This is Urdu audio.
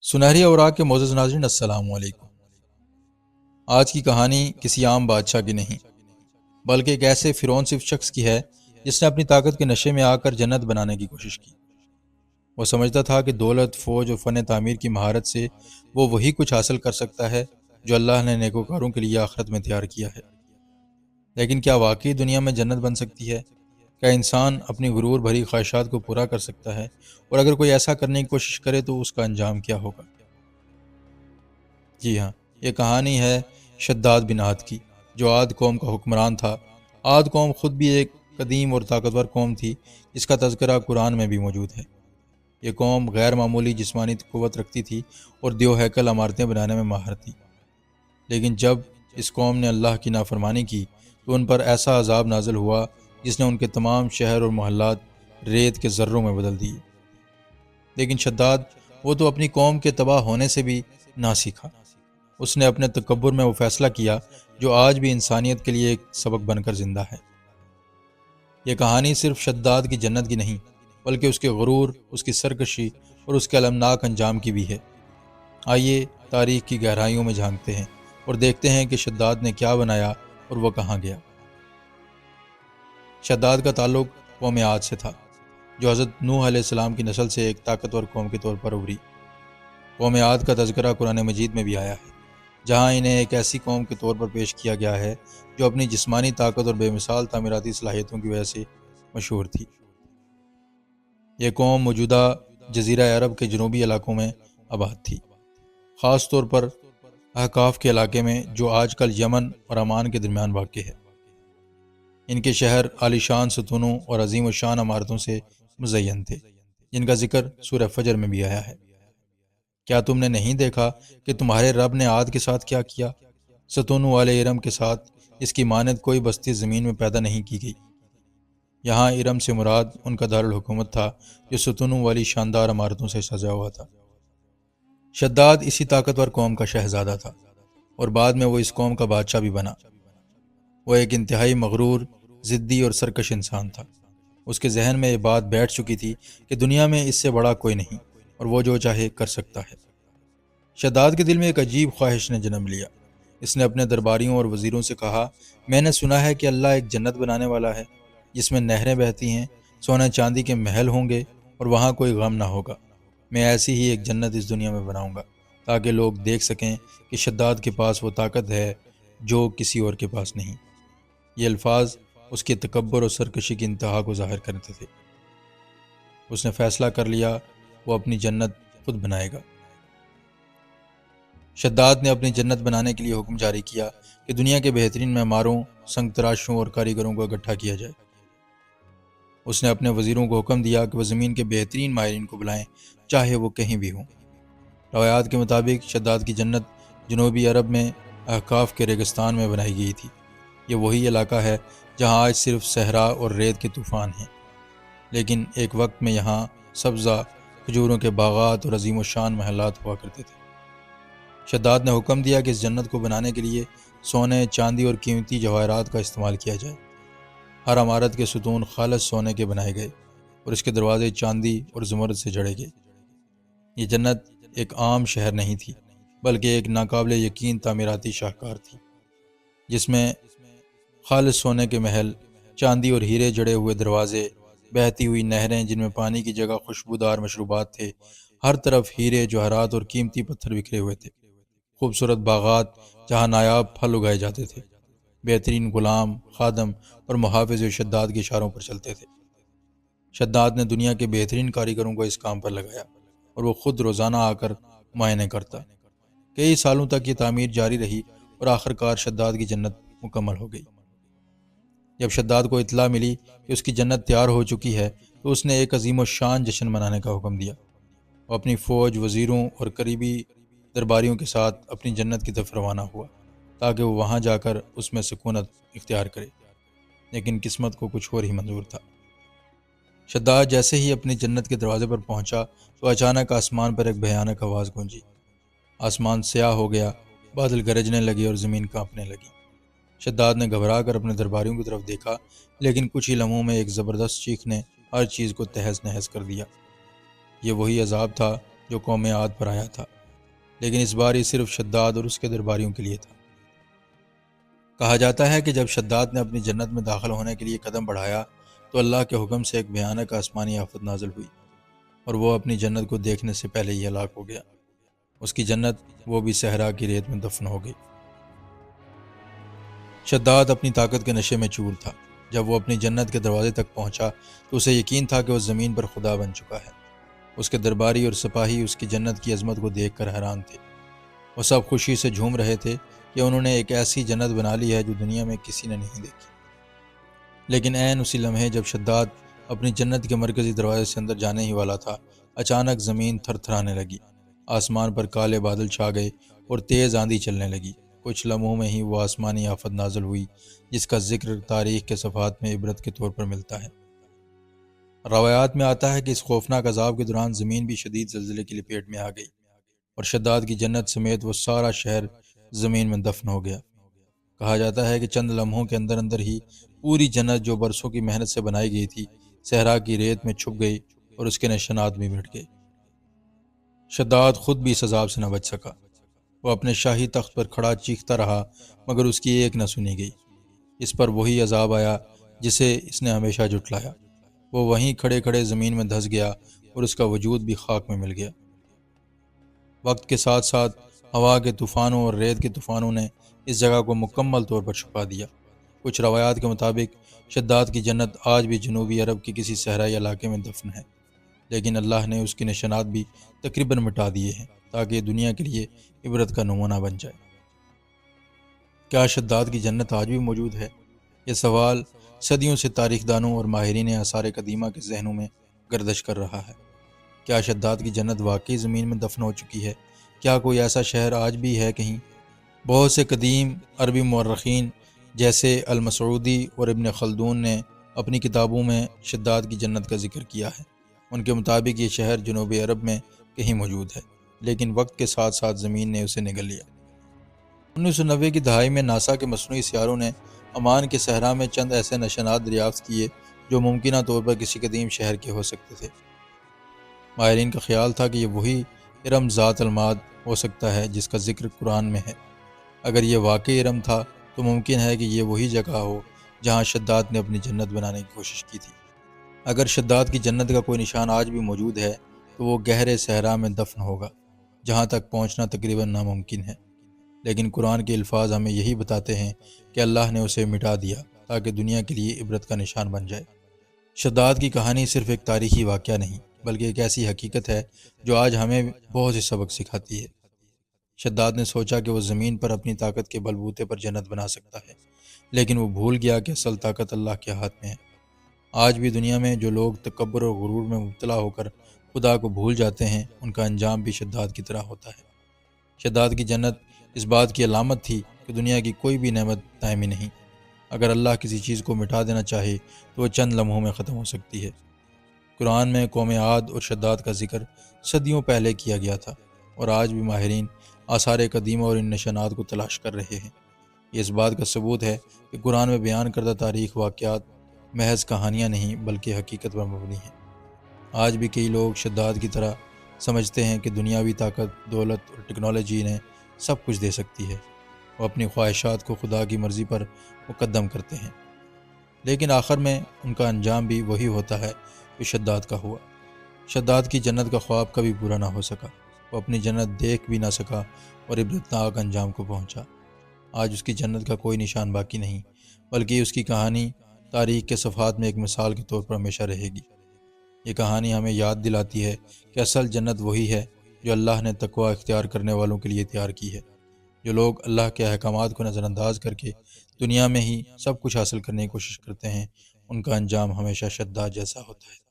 سنہری اوراق کے معزز ناظرین السلام علیکم۔ آج کی کہانی کسی عام بادشاہ کی نہیں بلکہ ایک ایسے فرعون صف شخص کی ہے جس نے اپنی طاقت کے نشے میں آ کر جنت بنانے کی کوشش کی۔ وہ سمجھتا تھا کہ دولت، فوج اور فن تعمیر کی مہارت سے وہ وہی کچھ حاصل کر سکتا ہے جو اللہ نے نیکوکاروں کے لیے آخرت میں تیار کیا ہے۔ لیکن کیا واقعی دنیا میں جنت بن سکتی ہے؟ کیا انسان اپنی غرور بھری خواہشات کو پورا کر سکتا ہے؟ اور اگر کوئی ایسا کرنے کی کوشش کرے تو اس کا انجام کیا ہوگا؟ جی ہاں، یہ کہانی ہے شداد بن عاد کی، جو عاد قوم کا حکمران تھا۔ عاد قوم خود بھی ایک قدیم اور طاقتور قوم تھی جس کا تذکرہ قرآن میں بھی موجود ہے۔ یہ قوم غیر معمولی جسمانی قوت رکھتی تھی اور دیو ہیکل عمارتیں بنانے میں ماہر تھی۔ لیکن جب اس قوم نے اللہ کی نافرمانی کی تو ان پر ایسا عذاب نازل ہوا جس نے ان کے تمام شہر اور محلات ریت کے ذروں میں بدل دیے۔ لیکن شداد، وہ تو اپنی قوم کے تباہ ہونے سے بھی نہ سیکھا۔ اس نے اپنے تکبر میں وہ فیصلہ کیا جو آج بھی انسانیت کے لیے ایک سبق بن کر زندہ ہے۔ یہ کہانی صرف شداد کی جنت کی نہیں بلکہ اس کے غرور، اس کی سرکشی اور اس کے المناک انجام کی بھی ہے۔ آئیے تاریخ کی گہرائیوں میں جھانکتے ہیں اور دیکھتے ہیں کہ شداد نے کیا بنایا اور وہ کہاں گیا۔ شداد کا تعلق قوم عاد سے تھا، جو حضرت نوح علیہ السلام کی نسل سے ایک طاقتور قوم کے طور پر ابھری۔ قوم عاد کا تذکرہ قرآن مجید میں بھی آیا ہے، جہاں انہیں ایک ایسی قوم کے طور پر پیش کیا گیا ہے جو اپنی جسمانی طاقت اور بے مثال تعمیراتی صلاحیتوں کی وجہ سے مشہور تھی۔ یہ قوم موجودہ جزیرہ عرب کے جنوبی علاقوں میں آباد تھی، خاص طور پر احقاف کے علاقے میں جو آج کل یمن اور عمان کے درمیان واقع ہے۔ ان کے شہر عالی شان ستونوں اور عظیم الشان عمارتوں سے مزین تھے، جن کا ذکر سورہ فجر میں بھی آیا ہے۔ کیا تم نے نہیں دیکھا کہ تمہارے رب نے عاد کے ساتھ کیا کیا؟ ستونوں والے ارم کے ساتھ اس کی مانند کوئی بستی زمین میں پیدا نہیں کی گئی۔ یہاں ارم سے مراد ان کا دارالحکومت تھا جو ستونوں والی شاندار عمارتوں سے سجا ہوا تھا۔ شداد اسی طاقتور قوم کا شہزادہ تھا اور بعد میں وہ اس قوم کا بادشاہ بھی بنا۔ وہ ایک انتہائی مغرور، ضدی اور سرکش انسان تھا۔ اس کے ذہن میں یہ بات بیٹھ چکی تھی کہ دنیا میں اس سے بڑا کوئی نہیں اور وہ جو چاہے کر سکتا ہے۔ شداد کے دل میں ایک عجیب خواہش نے جنم لیا۔ اس نے اپنے درباریوں اور وزیروں سے کہا، میں نے سنا ہے کہ اللہ ایک جنت بنانے والا ہے جس میں نہریں بہتی ہیں، سونے چاندی کے محل ہوں گے اور وہاں کوئی غم نہ ہوگا۔ میں ایسی ہی ایک جنت اس دنیا میں بناؤں گا تاکہ لوگ دیکھ سکیں کہ شداد کے پاس وہ طاقت ہے جو کسی اور کے پاس نہیں۔ یہ الفاظ اس کے تکبر اور سرکشی کی انتہا کو ظاہر کرتے تھے۔ اس نے فیصلہ کر لیا وہ اپنی جنت خود بنائے گا۔ شداد نے اپنی جنت بنانے کے لیے حکم جاری کیا کہ دنیا کے بہترین معماروں، سنگ تراشوں اور کاریگروں کو اکٹھا کیا جائے۔ اس نے اپنے وزیروں کو حکم دیا کہ وہ زمین کے بہترین ماہرین کو بلائیں، چاہے وہ کہیں بھی ہوں۔ روایات کے مطابق شداد کی جنت جنوبی عرب میں احقاف کے ریگستان میں بنائی گئی تھی۔ یہ وہی علاقہ ہے جہاں آج صرف صحرا اور ریت کے طوفان ہیں، لیکن ایک وقت میں یہاں سبزہ، کھجوروں کے باغات اور عظیم الشان محلات ہوا کرتے تھے۔ شداد نے حکم دیا کہ اس جنت کو بنانے کے لیے سونے، چاندی اور قیمتی جواہرات کا استعمال کیا جائے۔ ہر عمارت کے ستون خالص سونے کے بنائے گئے اور اس کے دروازے چاندی اور زمرد سے جڑے گئے۔ یہ جنت ایک عام شہر نہیں تھی بلکہ ایک ناقابل یقین تعمیراتی شاہکار تھی، جس میں خالص سونے کے محل، چاندی اور ہیرے جڑے ہوئے دروازے، بہتی ہوئی نہریں جن میں پانی کی جگہ خوشبودار مشروبات تھے، ہر طرف ہیرے، جواہرات اور قیمتی پتھر بکھرے ہوئے تھے، خوبصورت باغات جہاں نایاب پھل اگائے جاتے تھے، بہترین غلام، خادم اور محافظ شداد کے اشاروں پر چلتے تھے۔ شداد نے دنیا کے بہترین کاریگروں کو اس کام پر لگایا اور وہ خود روزانہ آ کر معائنے کرتا۔ کئی سالوں تک یہ تعمیر جاری رہی اور آخر کار شداد کی جنت مکمل ہو گئی۔ جب شداد کو اطلاع ملی کہ اس کی جنت تیار ہو چکی ہے تو اس نے ایک عظیم الشان جشن منانے کا حکم دیا۔ وہ اپنی فوج، وزیروں اور قریبی درباریوں کے ساتھ اپنی جنت کی طرف روانہ ہوا تاکہ وہ وہاں جا کر اس میں سکونت اختیار کرے، لیکن قسمت کو کچھ اور ہی منظور تھا۔ شداد جیسے ہی اپنی جنت کے دروازے پر پہنچا تو اچانک آسمان پر ایک بھیانک آواز گونجی۔ آسمان سیاہ ہو گیا، بادل گرجنے لگے اور زمین کانپنے لگی۔ شداد نے گھبرا کر اپنے درباریوں کی طرف دیکھا، لیکن کچھ ہی لمحوں میں ایک زبردست چیخ نے ہر چیز کو تہز نہز کر دیا۔ یہ وہی عذاب تھا جو قوم عاد پر آیا تھا۔ لیکن اس بار یہ صرف شداد اور اس کے درباریوں کے لیے تھا۔ کہا جاتا ہے کہ جب شداد نے اپنی جنت میں داخل ہونے کے لیے قدم بڑھایا تو اللہ کے حکم سے ایک بھیانک آسمانی آفت نازل ہوئی اور وہ اپنی جنت کو دیکھنے سے پہلے ہی ہلاک ہو گیا۔ اس کی جنت وہ بھی صحرا کی ریت میں دفن ہو گئی۔ شداد اپنی طاقت کے نشے میں چور تھا۔ جب وہ اپنی جنت کے دروازے تک پہنچا تو اسے یقین تھا کہ وہ زمین پر خدا بن چکا ہے۔ اس کے درباری اور سپاہی اس کی جنت کی عظمت کو دیکھ کر حیران تھے۔ وہ سب خوشی سے جھوم رہے تھے کہ انہوں نے ایک ایسی جنت بنا لی ہے جو دنیا میں کسی نے نہیں دیکھی۔ لیکن عین اسی لمحے جب شداد اپنی جنت کے مرکزی دروازے سے اندر جانے ہی والا تھا، اچانک زمین تھر تھرانے لگی، آسمان پر کالے بادل چھا گئے اور تیز آندھی چلنے لگی۔ کچھ لمحوں میں ہی وہ آسمانی آفت نازل ہوئی جس کا ذکر تاریخ کے صفحات میں عبرت کے طور پر ملتا ہے۔ روایات میں آتا ہے کہ اس خوفناک عذاب کے دوران زمین بھی شدید زلزلے کی لپیٹ میں آ گئی اور شداد کی جنت سمیت وہ سارا شہر زمین میں دفن ہو گیا۔ کہا جاتا ہے کہ چند لمحوں کے اندر اندر ہی پوری جنت جو برسوں کی محنت سے بنائی گئی تھی صحرا کی ریت میں چھپ گئی اور اس کے نشانات بھی مٹ گئے۔ شداد خود بھی اس عذاب سے نہ بچ سکا۔ وہ اپنے شاہی تخت پر کھڑا چیختا رہا مگر اس کی ایک نہ سنی گئی۔ اس پر وہی عذاب آیا جسے اس نے ہمیشہ جھٹلایا۔ وہ وہیں کھڑے کھڑے زمین میں دھس گیا اور اس کا وجود بھی خاک میں مل گیا۔ وقت کے ساتھ ساتھ ہوا کے طوفانوں اور ریت کے طوفانوں نے اس جگہ کو مکمل طور پر چھپا دیا۔ کچھ روایات کے مطابق شداد کی جنت آج بھی جنوبی عرب کی کسی صحرائی علاقے میں دفن ہے، لیکن اللہ نے اس کے نشانات بھی تقریباً مٹا دیے ہیں تاکہ یہ دنیا کے لیے عبرت کا نمونہ بن جائے۔ کیا شداد کی جنت آج بھی موجود ہے؟ یہ سوال صدیوں سے تاریخ دانوں اور ماہرین آثار قدیمہ کے ذہنوں میں گردش کر رہا ہے۔ کیا شداد کی جنت واقعی زمین میں دفن ہو چکی ہے؟ کیا کوئی ایسا شہر آج بھی ہے کہیں؟ بہت سے قدیم عربی مورخین جیسے المسعودی اور ابن خلدون نے اپنی کتابوں میں شداد کی جنت کا ذکر کیا ہے۔ ان کے مطابق یہ شہر جنوبی عرب میں کہیں موجود ہے، لیکن وقت کے ساتھ ساتھ زمین نے اسے نگل لیا۔ 1990 کی دہائی میں ناسا کے مصنوعی سیاروں نے عمان کے صحرا میں چند ایسے نشانات دریافت کیے جو ممکنہ طور پر کسی قدیم شہر کے ہو سکتے تھے۔ ماہرین کا خیال تھا کہ یہ وہی ارم ذات المعاد ہو سکتا ہے جس کا ذکر قرآن میں ہے۔ اگر یہ واقعی ارم تھا تو ممکن ہے کہ یہ وہی جگہ ہو جہاں شداد نے اپنی جنت بنانے کی کوشش کی تھی۔ اگر شداد کی جنت کا کوئی نشان آج بھی موجود ہے تو وہ گہرے صحرا میں دفن ہوگا جہاں تک پہنچنا تقریباً ناممکن ہے، لیکن قرآن کے الفاظ ہمیں یہی بتاتے ہیں کہ اللہ نے اسے مٹا دیا تاکہ دنیا کے لیے عبرت کا نشان بن جائے۔ شداد کی کہانی صرف ایک تاریخی واقعہ نہیں بلکہ ایک ایسی حقیقت ہے جو آج ہمیں بہت سے سبق سکھاتی ہے۔ شداد نے سوچا کہ وہ زمین پر اپنی طاقت کے بلبوتے پر جنت بنا سکتا ہے، لیکن وہ بھول گیا کہ اصل طاقت اللہ کے ہاتھ میں ہے۔ آج بھی دنیا میں جو لوگ تکبر اور غرور میں مبتلا ہو کر خدا کو بھول جاتے ہیں ان کا انجام بھی شداد کی طرح ہوتا ہے۔ شداد کی جنت اس بات کی علامت تھی کہ دنیا کی کوئی بھی نعمت دائمی نہیں۔ اگر اللہ کسی چیز کو مٹا دینا چاہے تو وہ چند لمحوں میں ختم ہو سکتی ہے۔ قرآن میں قوم عاد اور شداد کا ذکر صدیوں پہلے کیا گیا تھا اور آج بھی ماہرین آثار قدیمہ اور ان نشانات کو تلاش کر رہے ہیں۔ یہ اس بات کا ثبوت ہے کہ قرآن میں بیان کردہ تاریخ واقعات محض کہانیاں نہیں بلکہ حقیقت پر مبنی ہیں۔ آج بھی کئی لوگ شداد کی طرح سمجھتے ہیں کہ دنیاوی طاقت، دولت اور ٹیکنالوجی انہیں سب کچھ دے سکتی ہے۔ وہ اپنی خواہشات کو خدا کی مرضی پر مقدم کرتے ہیں، لیکن آخر میں ان کا انجام بھی وہی ہوتا ہے جو شداد کا ہوا۔ شداد کی جنت کا خواب کبھی پورا نہ ہو سکا۔ وہ اپنی جنت دیکھ بھی نہ سکا اور عبرتناک انجام کو پہنچا۔ آج اس کی جنت کا کوئی نشان باقی نہیں، بلکہ اس کی کہانی تاریخ کے صفحات میں ایک مثال کے طور پر ہمیشہ رہے گی۔ یہ کہانی ہمیں یاد دلاتی ہے کہ اصل جنت وہی ہے جو اللہ نے تقوی اختیار کرنے والوں کے لیے تیار کی ہے۔ جو لوگ اللہ کے احکامات کو نظر انداز کر کے دنیا میں ہی سب کچھ حاصل کرنے کی کوشش کرتے ہیں ان کا انجام ہمیشہ شداد جیسا ہوتا ہے۔